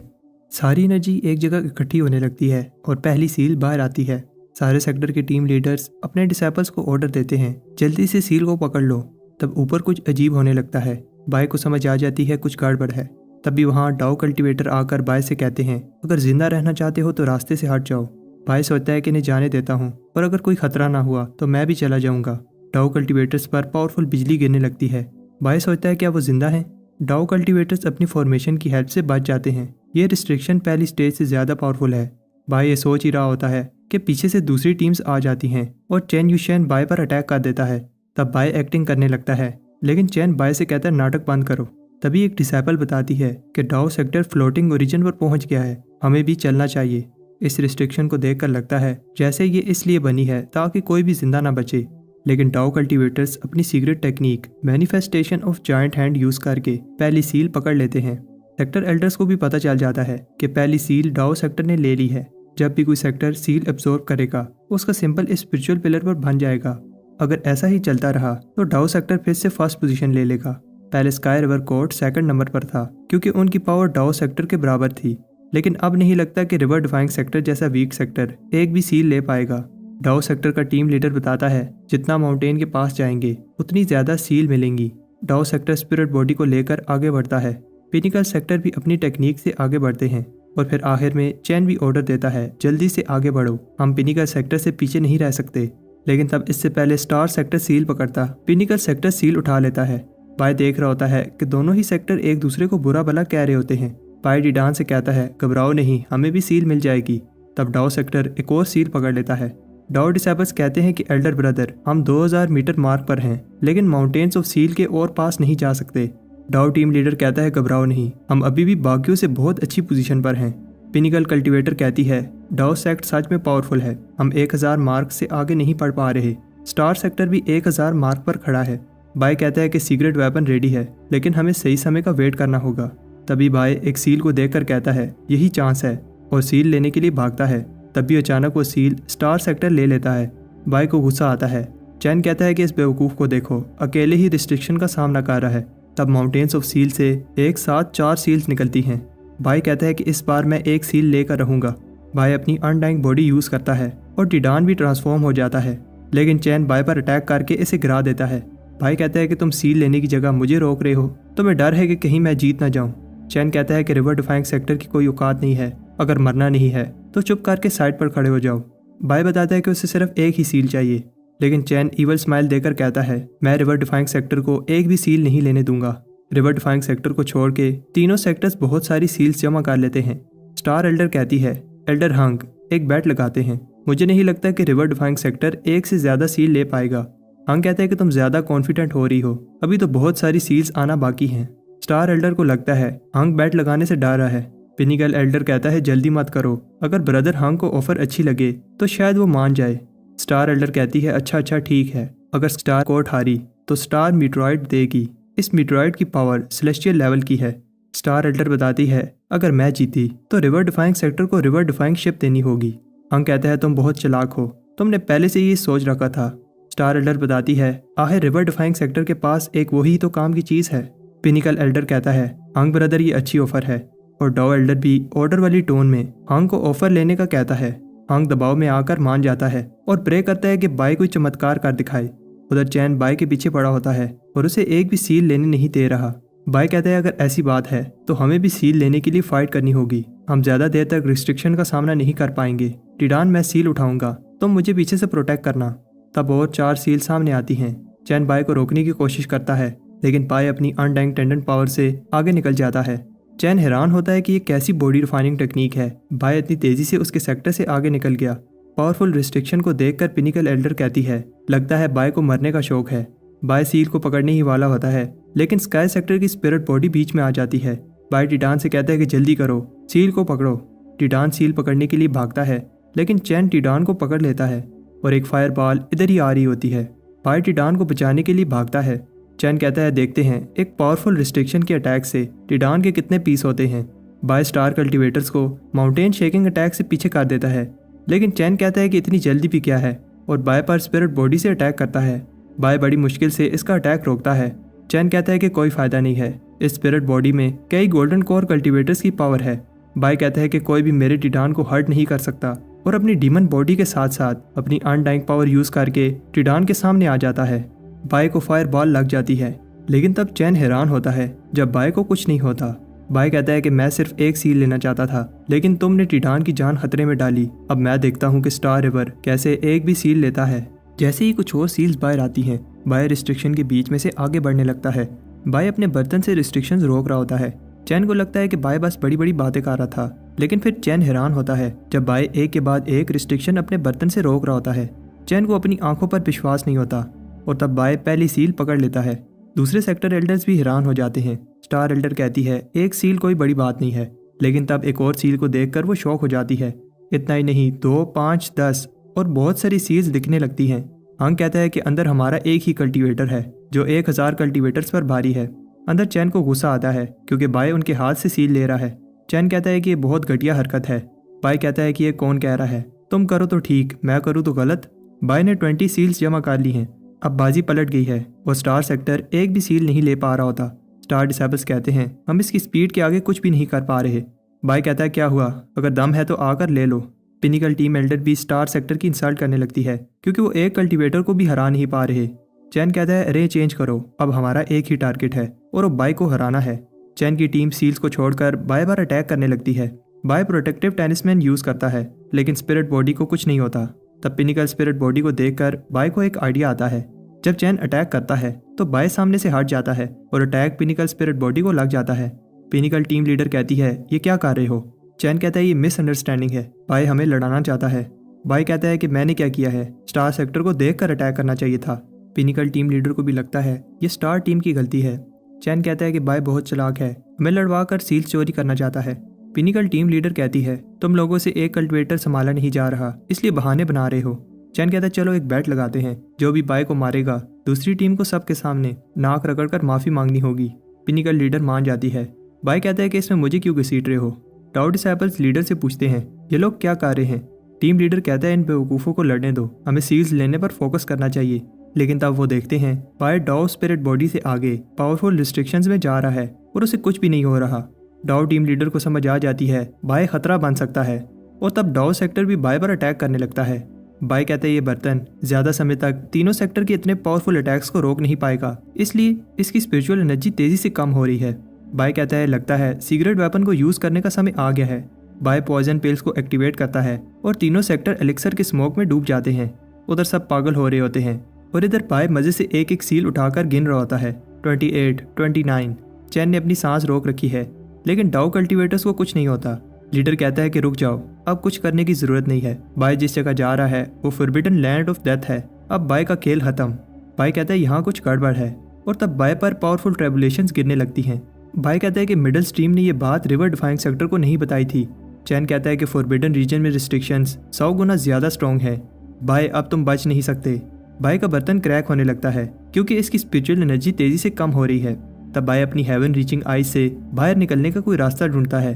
सारी एनर्जी एक जगह इकट्ठी होने लगती है और पहली सील बाहर आती है। सारे सेक्टर के टीम लीडर्स अपने डिसाइपल्स को ऑर्डर देते हैं जल्दी से सील को पकड़ लो। तब ऊपर कुछ अजीब होने लगता है। बाय को समझ आ जाती है कुछ गड़बड़ है। तभी वहाँ डाउ कल्टीवेटर आकर बाय से कहते हैं अगर जिंदा रहना चाहते हो तो रास्ते से हट जाओ। बाय सोचता है कि इन्हें जाने देता हूँ और अगर कोई खतरा ना हुआ तो मैं भी चला जाऊंगा। डाउ कल्टीवेटर्स पर पावरफुल बिजली गिरने लगती है। बाय सोचता है क्या वो जिंदा हैं। डाउ कल्टीवेटर्स अपनी फॉर्मेशन की हेल्प से बच जाते हैं। ये रिस्ट्रिक्शन पहली स्टेज से ज़्यादा पावरफुल है। बाय ये सोच ही रहा होता है कि पीछे से दूसरी टीम्स आ जाती हैं और चैन यूशेन बाय पर अटैक कर देता है। तब बाय एक्टिंग करने लगता है लेकिन चैन बाय से कहता है नाटक बंद करो। तभी एक डिसाइपल बताती है कि डाउ सेक्टर फ्लोटिंग ओरिजिन पर पहुंच गया है, हमें भी चलना चाहिए। इस रिस्ट्रिक्शन को देखकर लगता है जैसे ये इसलिए बनी है ताकि कोई भी जिंदा ना बचे। लेकिन डाउ कल्टीवेटर्स अपनी secret technique manifestation of giant hand use करके पहली सील पकड़ लेते हैं। सेक्टर एल्डर्स को भी पता चल जाता है कि पहली सील डाउ सेक्टर ने ले ली है। जब भी कोई सेक्टर सील एब्जॉर्ब करेगा उसका सिंबल स्पिरिचुअल पिलर पर बन जाएगा। अगर ऐसा ही चलता रहा तो डाउ सेक्टर फिर से फर्स्ट पोजीशन ले लेगा। पहले sky river court second number पर था क्योंकि उनकी पावर डाउ सेक्टर के बराबर थी, लेकिन अब नहीं लगता कि रिवर डिफाइंग सेक्टर जैसा वीक सेक्टर एक भी सील ले पाएगा। डाउ सेक्टर का टीम लीडर बताता है जितना माउंटेन के पास जाएंगे उतनी ज्यादा सील मिलेंगी। डाउ सेक्टर स्पिरिट बॉडी को लेकर आगे बढ़ता है। पिनिकल सेक्टर भी अपनी टेक्निक से आगे बढ़ते हैं और फिर आखिर में चैन भी ऑर्डर देता है जल्दी से आगे बढ़ो, हम पिनिकल सेक्टर से पीछे नहीं रह सकते। लेकिन तब इससे पहले स्टार सेक्टर सील पकड़ता पिनिकल सेक्टर सील उठा लेता है। बाय देख रहा होता है कि दोनों ही सेक्टर एक दूसरे को बुरा भला कह रहे होते हैं। बाय टिडान से कहता है घबराओ नहीं, हमें भी सील मिल जाएगी। तब डाउ सेक्टर एक और सील पकड़ लेता है। डाउ डिसाइपल्स कहते हैं कि एल्डर ब्रदर हम 2000 मीटर मार्क पर हैं लेकिन माउंटेन्स ऑफ सील के और पास नहीं जा सकते। डाउ टीम लीडर कहता है घबराओ नहीं, हम अभी भी बाकियों से बहुत अच्छी पोजीशन पर हैं। पिनिकल कल्टीवेटर कहती है डाउ सेक्ट सच में पावरफुल है, हम 1000 मार्क से आगे नहीं पढ़ पा रहे। स्टार सेक्टर भी 1000 मार्क पर खड़ा है। बाय कहता है कि सीक्रेट वेपन रेडी है लेकिन हमें सही समय का वेट करना होगा। तभी बाय एक सील को देखकर कहता है यही चांस है और सील लेने के लिए भागता है। तभी अचानक वो सील स्टार सेक्टर ले लेता है। बाय को गुस्सा आता है। चैन कहता है कि इस बेवकूफ़ को देखो, अकेले ही रिस्ट्रिक्शन का सामना कर रहा है। तब माउंटेन्स ऑफ सील से एक साथ 4 सील्स निकलती हैं। बाय कहता है कि इस बार मैं एक सील लेकर रहूंगा। बाय अपनी अनडाइंग बॉडी यूज़ करता है और टिडान भी ट्रांसफॉर्म हो जाता है, लेकिन चैन बाय पर अटैक करके इसे गिरा देता है। बाय कहता है कि तुम सील लेने की जगह मुझे रोक रहे हो, तुम्हें डर है कि कहीं मैं जीत ना जाऊं। चैन कहता है कि रिवर डिफाइंग सेक्टर की कोई औकात नहीं है, अगर मरना नहीं है तो चुप करके साइड पर खड़े हो जाओ। बाय बताता है कि उसे सिर्फ एक ही सील चाहिए, लेकिन चैन ईवल स्माइल देकर कहता है मैं रिवर डिफाइंग सेक्टर को एक भी सील नहीं लेने दूंगा। रिवर डिफाइंग सेक्टर को छोड़ के तीनों सेक्टर्स बहुत सारी सील्स जमा कर लेते हैं। स्टार एल्डर कहती है एल्डर हंग एक बैट लगाते हैं, मुझे नहीं लगता कि रिवर डिफाइंग सेक्टर एक से ज्यादा सील ले पाएगा। हंग कहता है कि तुम ज्यादा कॉन्फिडेंट हो रही हो, अभी तो बहुत सारी सील्स आना बाकी हैं। स्टार एल्डर को लगता है हंग बैट लगाने से डर रहा है। पिनिकल एल्डर कहता है जल्दी मत करो, अगर ब्रदर हंग को ऑफर अच्छी लगे तो शायद वो मान जाए। स्टार एल्डर कहती है अच्छा ठीक है, अगर स्टार कोर्ट हारी तो स्टार मीटरॉइड देगी। इस मीटरॉइड की पावर सेलेस्टियल लेवल की है। स्टार एल्डर बताती है अगर मैं जीती तो रिवर डिफाइंग सेक्टर को रिवर डिफाइंग शिप देनी होगी। हंग कहता है तुम बहुत चालाक हो, तुमने पहले से ही सोच रखा था। स्टार एल्डर बताती है आखिर रिवर डिफाइंग सेक्टर के पास एक वही तो काम की चीज़ है। पिनिकल एल्डर कहता है हंग ब्रदर ये अच्छी ऑफर है, और डाओ एल्डर भी ऑर्डर वाली टोन में हंग को ऑफर लेने का कहता है। हंग दबाव में आकर मान जाता है और प्रे करता है कि बाय कोई चमत्कार कर दिखाए। उधर चैन बाय के पीछे पड़ा होता है और उसे एक भी सील लेने नहीं दे रहा। बाय कहता है अगर ऐसी बात है तो हमें भी सील लेने के लिए फाइट करनी होगी, हम ज़्यादा देर तक रिस्ट्रिक्शन का सामना नहीं कर पाएंगे। टिडान मैं सील उठाऊंगा, तुम मुझे पीछे से प्रोटेक्ट करना। तब और 4 सील सामने आती हैं। चैन बाय को रोकने की कोशिश करता है, लेकिन बाय अपनी अनडाइंग टेंडेंट पावर से आगे निकल जाता है। चैन हैरान होता है कि ये कैसी बॉडी रिफाइनिंग टेक्निक है। बाय इतनी तेजी से उसके सेक्टर से आगे निकल गया। पावरफुल रिस्ट्रिक्शन को देखकर पिनिकल एल्डर कहती है लगता है बाय को मरने का शौक है। बाय सील को पकड़ने ही वाला होता है, लेकिन स्काई सेक्टर की स्पिरिट बॉडी बीच में आ जाती है। बाय टिडान से कहता है कि जल्दी करो, सील को पकड़ो। टिडान सील पकड़ने के लिए भागता है, लेकिन चैन टिडान को पकड़ लेता है और एक फायर बॉल इधर ही आ रही होती है। बाय टिडान को बचाने के लिए भागता है। चैन कहता है देखते हैं एक पावरफुल रिस्ट्रिक्शन के अटैक से टिडान के कितने पीस होते हैं। बाय स्टार कल्टिवेटर्स को माउंटेन शेकिंग अटैक से पीछे कर देता है, लेकिन चैन कहता है कि इतनी जल्दी भी क्या है, और बाय पर स्पिरिट बॉडी से अटैक करता है। बाय बड़ी मुश्किल से इसका अटैक रोकता है। चैन कहता है कि कोई फायदा नहीं है, इस स्पिरिट बॉडी में कई गोल्डन कोर कल्टिवेटर्स की पावर है। बाय कहता है कि कोई भी मेरे टिडान को हर्ट नहीं कर सकता, और अपनी डीमन बॉडी के साथ साथ अपनी अनडाइंग पावर यूज करके टिडान के सामने आ जाता है। बाय को फायर बॉल लग जाती है, लेकिन तब चैन हैरान होता है जब बाय को कुछ नहीं होता। बाय कहता है कि मैं सिर्फ एक सील लेना चाहता था, लेकिन तुमने टिडान की जान खतरे में डाली। अब मैं देखता हूँ कि स्टार रिवर कैसे एक भी सील लेता है। जैसे ही कुछ और सील्स बाहर आती हैं, बाय रिस्ट्रिक्शन के बीच में से आगे बढ़ने लगता है। बाय अपने बर्तन से रिस्ट्रिक्शंस रोक रहा होता है। चैन को लगता है कि बाय बस बड़ी बड़ी बातें कर रहा था, लेकिन फिर चैन हैरान होता है जब बाय एक के बाद एक रिस्ट्रिक्शन अपने बर्तन से रोक रहा होता है। चैन को अपनी आंखों पर विश्वास नहीं होता, और तब बाय पहली सील पकड़ लेता है। दूसरे सेक्टर एल्डर्स भी हैरान हो जाते हैं। स्टार एल्डर कहती है एक सील कोई बड़ी बात नहीं है, लेकिन तब एक और सील को देखकर वो शॉक हो जाती है। इतना ही नहीं, 2, 5, 10 और बहुत सारी सील्स दिखने लगती हैं। हंग कहता है कि अंदर हमारा एक ही कल्टीवेटर है जो 1000 कल्टीवेटर्स पर भारी है। अंदर चैन को गुस्सा आता है क्योंकि बाय उनके हाथ से सील ले रहा है। चैन कहता है कि ये बहुत घटिया हरकत है। बाय कहता है कि ये कौन कह रहा है, तुम करो तो ठीक, मैं करूँ तो गलत। बाय ने 20 सील्स जमा कर ली हैं। अब बाजी पलट गई है और स्टार सेक्टर एक भी सील नहीं ले पा रहा होता। स्टार डिसेबल्स कहते हैं हम इसकी स्पीड के आगे कुछ भी नहीं कर पा रहे। बाय कहता है क्या हुआ, अगर दम है तो आकर ले लो। पिनिकल टीम एल्डर भी स्टार सेक्टर की इंसल्ट करने लगती है क्योंकि वो एक कल्टीवेटर को भी हरा नहीं पा रहे। चैन कहता है अरे चेंज करो, अब हमारा एक ही टारगेट है और वो बाय को हराना है। चैन की टीम सील्स को छोड़कर बाय पर अटैक करने लगती है। बाय प्रोटेक्टिव टेनिसमैन यूज करता है, लेकिन स्पिरिट बॉडी को कुछ नहीं होता। तब पिनिकल स्पिरिट बॉडी को देखकर बाय को एक आइडिया आता है। जब चैन अटैक करता है तो बाय सामने से हट जाता है और अटैक पिनिकल स्पिरिट बॉडी को लग जाता है। पिनिकल टीम लीडर कहती है ये क्या कर रहे हो। चैन कहता है ये मिसअंडरस्टैंडिंग है, बाय हमें लड़ाना चाहता है। बाय कहता है कि मैंने क्या किया है, स्टार सेक्टर को देखकर अटैक करना चाहिए था। पिनिकल टीम लीडर को भी लगता है ये स्टार टीम की गलती है। चैन कहता है कि बाय बहुत चालाक है, हमें लड़वा कर सील्स चोरी करना चाहता है। पिनिकल टीम लीडर कहती है तुम लोगों से एक कल्टिवेटर संभाला नहीं जा रहा, इसलिए बहाने बना रहे हो। चैन कहता है चलो एक बैट लगाते हैं, जो भी बाय को मारेगा दूसरी टीम को सबके सामने नाक रगड़कर माफी मांगनी होगी। पिनिकल लीडर मान जाती है। बाय कहता है कि इसमें मुझे क्यों घसीट रहे हो। डाउ डिसेबल्स लीडर से पूछते हैं ये लोग क्या कर रहे हैं। टीम लीडर कहता है इन बेवकूफ़ों को लड़ने दो, हमें सील्स लेने पर फोकस करना चाहिए। लेकिन तब वो देखते हैं बाय डाउ स्पिरिट बॉडी से आगे पावरफुल रिस्ट्रिक्शंस में जा रहा है और उसे कुछ भी नहीं हो रहा। डाउ टीम लीडर को समझ आ जाती है बाय खतरा बन सकता है, और तब डाउ सेक्टर भी बाय पर अटैक करने लगता है। बाय कहते हैं ये बर्तन ज्यादा समय तक तीनों सेक्टर के इतने पावरफुल अटैक्स को रोक नहीं पाएगा, इसलिए इसकी स्पिरिचुअल एनर्जी तेजी से कम हो रही है। बाय कहता है लगता है सीक्रेट वेपन को यूज करने का समय आ गया है। बाय पॉइजन पिल्स को एक्टिवेट करता है और तीनों सेक्टर एलिक्सर के स्मोक में डूब जाते हैं। उधर सब पागल हो रहे होते हैं और इधर बाय मजे से एक एक सील उठाकर गिन रहा होता है। 28, 29। चैन ने अपनी सांस रोक रखी है, लेकिन डाउ कल्टिवेटर्स को कुछ नहीं होता। लीडर कहता है कि रुक जाओ, अब कुछ करने की जरूरत नहीं है। बाय जिस जगह जा रहा है वो फॉरबिडन लैंड ऑफ डेथ है। अब बाय का खेल खत्म। बाय कहता है यहाँ कुछ गड़बड़ है, और तब बाय पर पावरफुल ट्रेबुलेशंस गिरने लगती हैं। बाय कहता है कि मिडल स्ट्रीम ने ये बात रिवर डिफाइंग सेक्टर को नहीं बताई थी। चैन कहता है कि फॉरबिडन रीजन में रिस्ट्रिक्शंस 100 गुना ज्यादा स्ट्रॉन्ग है। बाय अब तुम बच नहीं सकते। बाय का बर्तन क्रैक होने लगता है क्योंकि इसकी स्पिरिचुअल एनर्जी तेजी से कम हो रही है। तब बाय अपनी हेवन रीचिंग आइज से बाहर निकलने का कोई रास्ता ढूंढता है।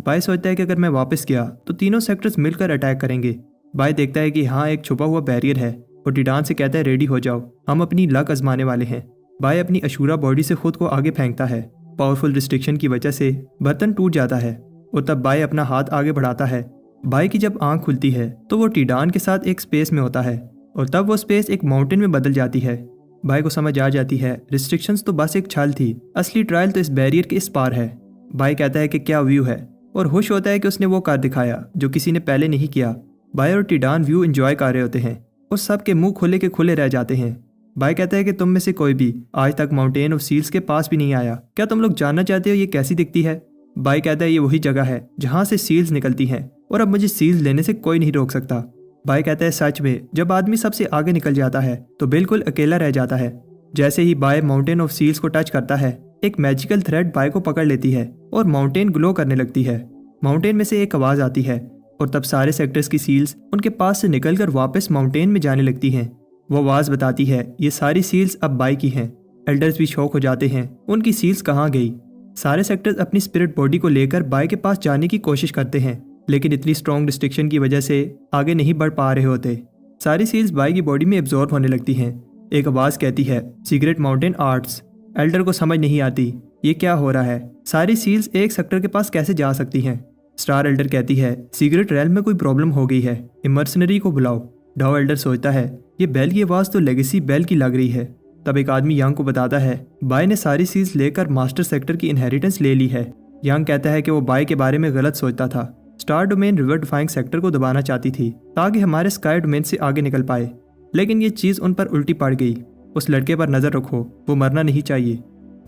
बाय सोचता है कि अगर मैं वापस गया तो तीनों सेक्टर्स मिलकर अटैक करेंगे। बाय देखता है कि हाँ एक छुपा हुआ बैरियर है और टिडान से कहता है रेडी हो जाओ, हम अपनी लक आजमाने वाले हैं। बाय अपनी अशूरा बॉडी से खुद को आगे फेंकता है। पावरफुल रिस्ट्रिक्शन की वजह से बर्तन टूट जाता है और तब बाय अपना हाथ आगे बढ़ाता है। बाय की जब आंख खुलती है तो वो टिडान के साथ एक स्पेस में होता है और तब वो स्पेस एक माउंटेन में बदल जाती है। बाय को समझ आ जाती है रिस्ट्रिक्शंस तो बस एक छल थी, असली ट्रायल तो इस बैरियर के इस पार है। बाय कहता है कि क्या व्यू है और खुश होता है कि उसने वो कर दिखाया जो किसी ने पहले नहीं किया। बाय और टिडान व्यू एंजॉय कर रहे होते हैं और सबके मुंह खुले के खुले रह जाते हैं। बाय कहता है कि तुम में से कोई भी आज तक माउंटेन ऑफ सील्स के पास भी नहीं आया, क्या तुम लोग जानना चाहते हो ये कैसी दिखती है? बाय कहता है ये वही जगह है जहाँ से सील्स निकलती हैं और अब मुझे सील्स लेने से कोई नहीं रोक सकता। बाय कहता है सच में जब आदमी सबसे आगे निकल जाता है तो बिल्कुल अकेला रह जाता है। जैसे ही बाय माउंटेन ऑफ सील्स को टच करता है एक मैजिकल थ्रेड बाय को पकड़ लेती है और माउंटेन ग्लो करने लगती है। माउंटेन में से एक आवाज आती है और तब सारे सेक्टर्स की सील्स उनके पास से निकलकर वापस माउंटेन में जाने लगती हैं। वो आवाज बताती है ये सारी सील्स अब बाय की हैं। एल्डर्स भी शॉक हो जाते हैं, उनकी सील्स कहाँ गई? सारे सेक्टर्स अपनी स्पिरिट बॉडी को लेकर बाय के पास जाने की कोशिश करते हैं लेकिन इतनी स्ट्रॉन्ग रिस्ट्रिक्शन की वजह से आगे नहीं बढ़ पा रहे होते। सारी सील्स बाय की बॉडी में एब्जॉर्ब होने लगती हैं। एक आवाज कहती है सीक्रेट माउंटेन आर्ट्स। एल्डर को समझ नहीं आती ये क्या हो रहा है, सारी सील्स एक सेक्टर के पास कैसे जा सकती हैं? स्टार एल्डर कहती है सीक्रेट रेल में कोई प्रॉब्लम हो गई है, इमर्सनरी को बुलाओ। डाउ एल्डर सोचता है ये बेल की आवाज तो लेगेसी बेल की लग रही है। तब एक आदमी यंग को बताता है बाय ने सारी सील्स लेकर मास्टर सेक्टर की इनहेरिटेंस ले ली है। यंग कहता है कि वो बाय के बारे में गलत सोचता था। Star domain river defying sector को दबाना चाहती थी ताकि हमारे स्काई डोमेन से आगे निकल पाए, लेकिन ये चीज उन पर उल्टी पड़ गई। उस लड़के पर नजर रखो, वो मरना नहीं चाहिए।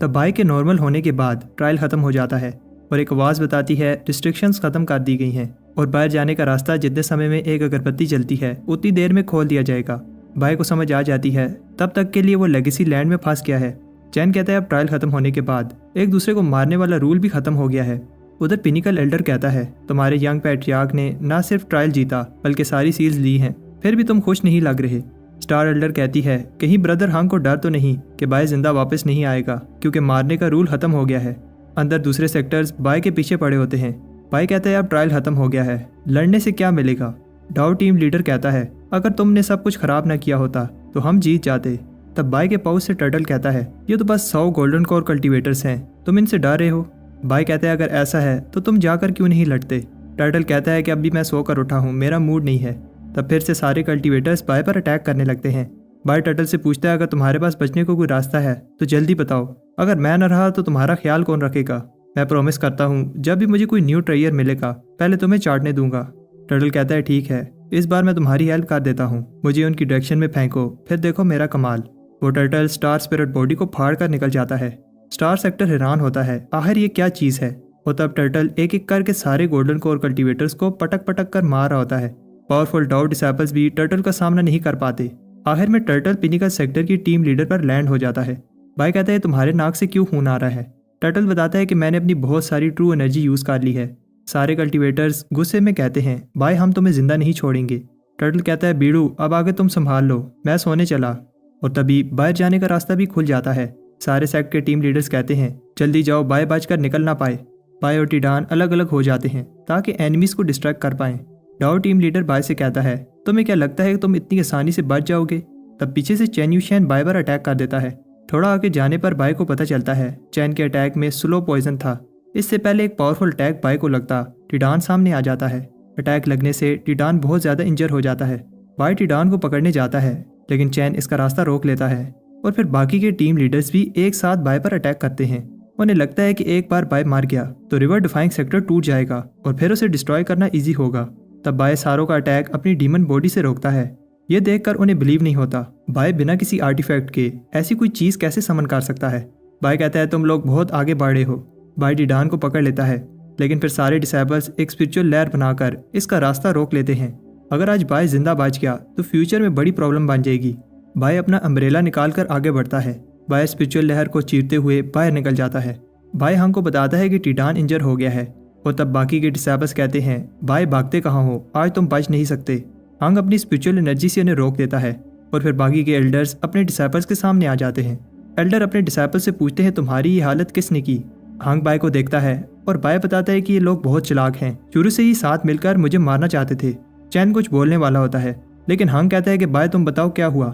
तब बाय के नॉर्मल होने के बाद ट्रायल खत्म हो जाता है और एक आवाज बताती है रिस्ट्रिक्शंस खत्म कर दी गई हैं और बाहर जाने का रास्ता जितने समय में एक अगरबत्ती जलती है उतनी देर में खोल दिया जाएगा। बाय को समझ आ जाती है तब तक के लिए वो लेगेसी लैंड में फंस गया है। चैन कहता है अब ट्रायल खत्म होने के बाद एक दूसरे को मारने वाला रूल भी खत्म हो गया है। उधर पिनिकल एल्डर कहता है तुम्हारे यंग पैट्रियार्क ने न सिर्फ ट्रायल जीता बल्कि सारी सील्स ली हैं, फिर भी तुम खुश नहीं लग रहे। स्टार एल्डर कहती है कहीं ब्रदर हंग को डर तो नहीं कि बाय जिंदा वापस नहीं आएगा क्योंकि मारने का रूल खत्म हो गया है। अंदर दूसरे सेक्टर्स बाय के पीछे पड़े होते हैं। बाय कहता है अब ट्रायल खत्म हो गया है, लड़ने से क्या मिलेगा? डाउ टीम लीडर कहता है अगर तुमने सब कुछ खराब ना किया होता तो हम जीत जाते। तब बाय के पाउच से टर्टल कहता है ये तो बस 100 गोल्डन कोर कल्टीवेटर्स हैं, तुम इनसे डर रहे हो। बाय कहता है अगर ऐसा है तो तुम जाकर क्यों नहीं लड़ते? टर्टल कहता है कि अभी मैं सोकर उठा हूँ, मेरा मूड नहीं है। तब फिर से सारे कल्टीवेटर्स बाय पर अटैक करने लगते हैं। बाय टर्टल से पूछता है अगर तुम्हारे पास बचने को कोई रास्ता है तो जल्दी बताओ, अगर मैं न रहा तो तुम्हारा ख्याल कौन रखेगा? मैं प्रॉमिस करता हूँ जब भी मुझे कोई न्यू ट्रेयर मिलेगा पहले तुम्हें चाटने दूंगा। टर्टल कहता है ठीक है, इस बार मैं तुम्हारी हेल्प कर देता हूँ, मुझे उनकी डायरेक्शन में फेंको, फिर देखो मेरा कमाल। वो टर्टल स्टार स्पिरिट बॉडी को फाड़ कर निकल जाता है। स्टार सेक्टर हैरान होता है आखिर ये क्या चीज है। और तब टर्टल एक एक करके सारे गोल्डन कोर कल्टीवेटर्स को पटक पटक कर मार रहा होता है। पावरफुल डाउ डिसेबल्स भी टर्टल का सामना नहीं कर पाते। आखिर में टर्टल पिनिकल सेक्टर की टीम लीडर पर लैंड हो जाता है। बाय कहता है तुम्हारे नाक से क्यों खून आ रहा है? टर्टल बताता है कि मैंने अपनी बहुत सारी ट्रू एनर्जी यूज कर ली है। सारे कल्टीवेटर्स गुस्से में कहते हैं बाय हम तुम्हें जिंदा नहीं छोड़ेंगे। टर्टल कहता है बीड़ू अब आगे तुम संभाल लो, मैं सोने चला। और तभी बाहर जाने का रास्ता भी खुल जाता है। सारे सेक्ट के टीम लीडर्स कहते हैं जल्दी जाओ, बाय बचकर निकल ना पाए। बाय और टिडान अलग अलग हो जाते हैं ताकि एनिमीज को डिस्ट्रैक्ट कर पाएं। डाउ टीम लीडर बाय से कहता है तुम्हें क्या लगता है कि तुम इतनी आसानी से बच जाओगे? तब पीछे से चैन यूशैन बाय पर अटैक कर देता है। थोड़ा आगे जाने पर बाय को पता चलता है चैन के अटैक में स्लो पॉइजन था। इससे पहले एक पावरफुल अटैक बाय को लगता टिडान सामने आ जाता है। अटैक लगने से टिडान बहुत ज्यादा इंजर हो जाता है। बाय टिडान को पकड़ने जाता है लेकिन चैन इसका रास्ता रोक लेता है और फिर बाकी के टीम लीडर्स भी एक साथ बाय पर अटैक करते हैं। उन्हें लगता है कि एक बार बाय मार गया तो रिवर डिफाइंग सेक्टर टूट जाएगा और फिर उसे डिस्ट्रॉय करना इजी होगा। तब बाय सारों का अटैक अपनी डीमन बॉडी से रोकता है। ये देखकर उन्हें बिलीव नहीं होता बाय बिना किसी आर्टिफैक्ट के ऐसी कोई चीज कैसे समन कर सकता है। बाय कहता है तुम लोग बहुत आगे बढ़ रहे हो। बाय टिडान को पकड़ लेता है लेकिन फिर सारे डिसेबल्स एक स्पिरिचुअल लेयर बनाकर इसका रास्ता रोक लेते हैं। अगर आज बाय जिंदा बच गया तो फ्यूचर में बड़ी प्रॉब्लम बन जाएगी। बाय अपना अम्ब्रेला निकालकर आगे बढ़ता है। बाय स्पिरिचुअल लहर को चीरते हुए बाहर निकल जाता है। बाय हंग को बताता है कि टिडान इंजर हो गया है और तब बाकी के डिसेबल्स कहते हैं बाय भागते कहाँ हो, आज तुम बच नहीं सकते। हंग अपनी स्पिरिचुअल एनर्जी से उन्हें रोक देता है। और फिर बाकी के एल्डर्स अपने डिसाइपल्स के सामने आ जाते हैं। एल्डर अपने डिसाइपल से पूछते हैं तुम्हारी ये हालत किसने की। हांग बाय को देखता है और बाय बताता है कि ये लोग बहुत चालाक हैं, शुरू से ही साथ मिलकर मुझे मारना चाहते थे। चैन कुछ बोलने वाला होता है लेकिन हांग कहता है कि बाय तुम बताओ क्या हुआ।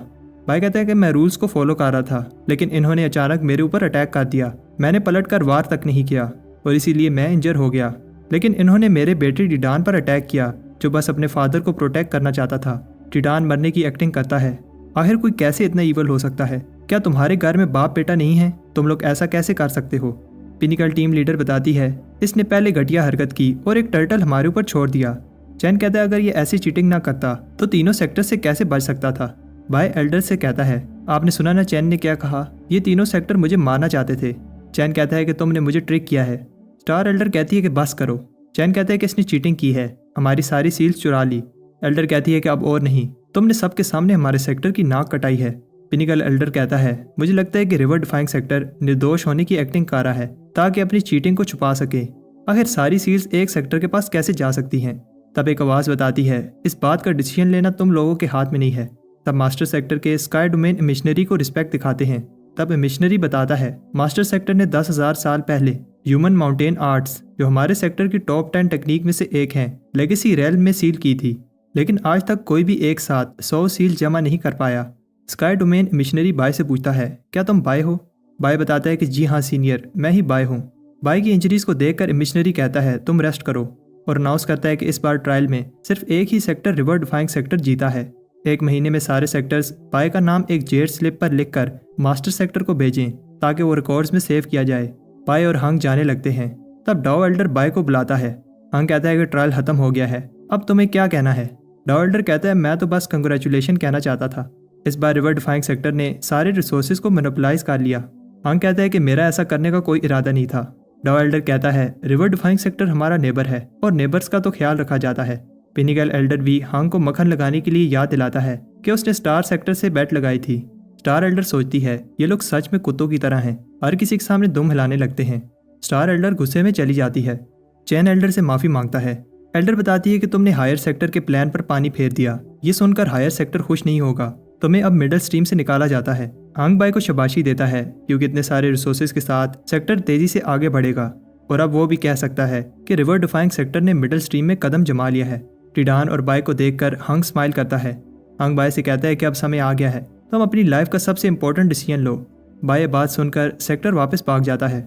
बाय कहता है कि मैं रूल्स को फॉलो कर रहा था लेकिन इन्होंने अचानक मेरे ऊपर अटैक कर दिया। मैंने पलटकर वार तक नहीं किया और इसीलिए मैं इंजर हो गया। लेकिन इन्होंने मेरे बेटे टिडान पर अटैक किया जो बस अपने फादर को प्रोटेक्ट करना चाहता था। टिडान मरने की एक्टिंग करता है। आखिर कोई कैसे इतना ईवल हो सकता है? क्या तुम्हारे घर में बाप बेटा नहीं है? तुम लोग ऐसा कैसे कर सकते हो? पिनिकल टीम लीडर बताती है इसने पहले घटिया हरकत की और एक टर्टल हमारे ऊपर छोड़ दिया। चैन कहता है अगर ये ऐसी चीटिंग ना करता तो तीनों सेक्टर से कैसे बच सकता था। बाय एल्डर से कहता है आपने सुना ना चैन ने क्या कहा, ये तीनों सेक्टर मुझे मारना चाहते थे। चैन कहता है कि तुमने मुझे ट्रिक किया है। स्टार एल्डर कहती है कि बस करो। चैन कहता है कि इसने चीटिंग की है, हमारी सारी सील्स चुरा ली। एल्डर कहती है कि अब और नहीं, तुमने सबके सामने हमारे सेक्टर की नाक कटाई है। पिनिकल एल्डर कहता है मुझे लगता है कि रिवर डिफाइंग सेक्टर निर्दोष होने की एक्टिंग कर रहा है ताकि अपनी चीटिंग को छुपा सके। आखिर सारी सील्स एक सेक्टर के पास कैसे जा सकती हैं? तब एक आवाज़ बताती है इस बात का डिसीजन लेना तुम लोगों के हाथ में नहीं है। तब मास्टर सेक्टर के स्काई डोमेन मिशनरी को रिस्पेक्ट दिखाते हैं। तब मिशनरी बताता है मास्टर सेक्टर ने 10,000 साल पहले ह्यूमन माउंटेन आर्ट्स, जो हमारे सेक्टर की टॉप 10 टेक्निक में से एक है, लेगेसी रेल्म में सील की थी। लेकिन आज तक कोई भी एक साथ 100 सील जमा नहीं कर पाया। स्काई डोमेन मिशनरी बाय से पूछता है क्या तुम बाय हो? बाय बताता है कि जी हाँ सीनियर, मैं ही बाय हूँ। बाय की इंजरीज को देखकर मिशनरी कहता है तुम रेस्ट करो और अनाउंस करता है कि इस बार ट्रायल में सिर्फ एक ही सेक्टर रिवर डिफाइंग सेक्टर जीता है। 1 महीने में सारे सेक्टर्स बाय का नाम एक जेड स्लिप पर लिखकर मास्टर सेक्टर को भेजें ताकि वो रिकॉर्ड्स में सेव किया जाए। बाय और हंग जाने लगते हैं। तब डाओ एल्डर बाय को बुलाता है। हंग कहता है कि ट्रायल खत्म हो गया है, अब तुम्हें क्या कहना है? डाओ एल्डर कहता है मैं तो बस कंग्रेचुलेशन कहना चाहता था। इस बार रिवर डिफाइंग सेक्टर ने सारे रिसोर्सेज को मोनोपोलाइज कर लिया। हंग कहता है कि मेरा ऐसा करने का कोई इरादा नहीं था। डाओ एल्डर कहता है रिवर डिफाइंग सेक्टर हमारा नेबर है और नेबर्स का तो ख्याल रखा जाता है। पिनिकल एल्डर भी हंग को मक्खन लगाने के लिए याद दिलाता है कि उसने स्टार सेक्टर से बैट लगाई थी। स्टार एल्डर सोचती है ये लोग सच में कुत्तों की तरह हैं, हर किसी के सामने दुम हिलाने लगते हैं। स्टार एल्डर गुस्से में चली जाती है। चैन एल्डर से माफी मांगता है। एल्डर बताती है कि तुमने हायर सेक्टर के प्लान पर पानी फेर दिया। ये सुनकर हायर सेक्टर खुश नहीं होगा। तुम्हें अब मिडल स्ट्रीम से निकाला जाता है। हंग बाय को शाबाशी देता है क्योंकि इतने सारे रिसोर्सेज के साथ सेक्टर तेजी से आगे बढ़ेगा और अब वो भी कह सकता है कि रिवर डिफाइंग सेक्टर ने मिडल स्ट्रीम में कदम जमा लिया है। टिडान और बाय को देखकर हंग स्माइल करता है। हंग बाय से कहता है कि अब समय आ गया है, तुम अपनी लाइफ का सबसे इंपॉर्टेंट डिसीजन लो। बाय बात सुनकर सेक्टर वापस भाग जाता है।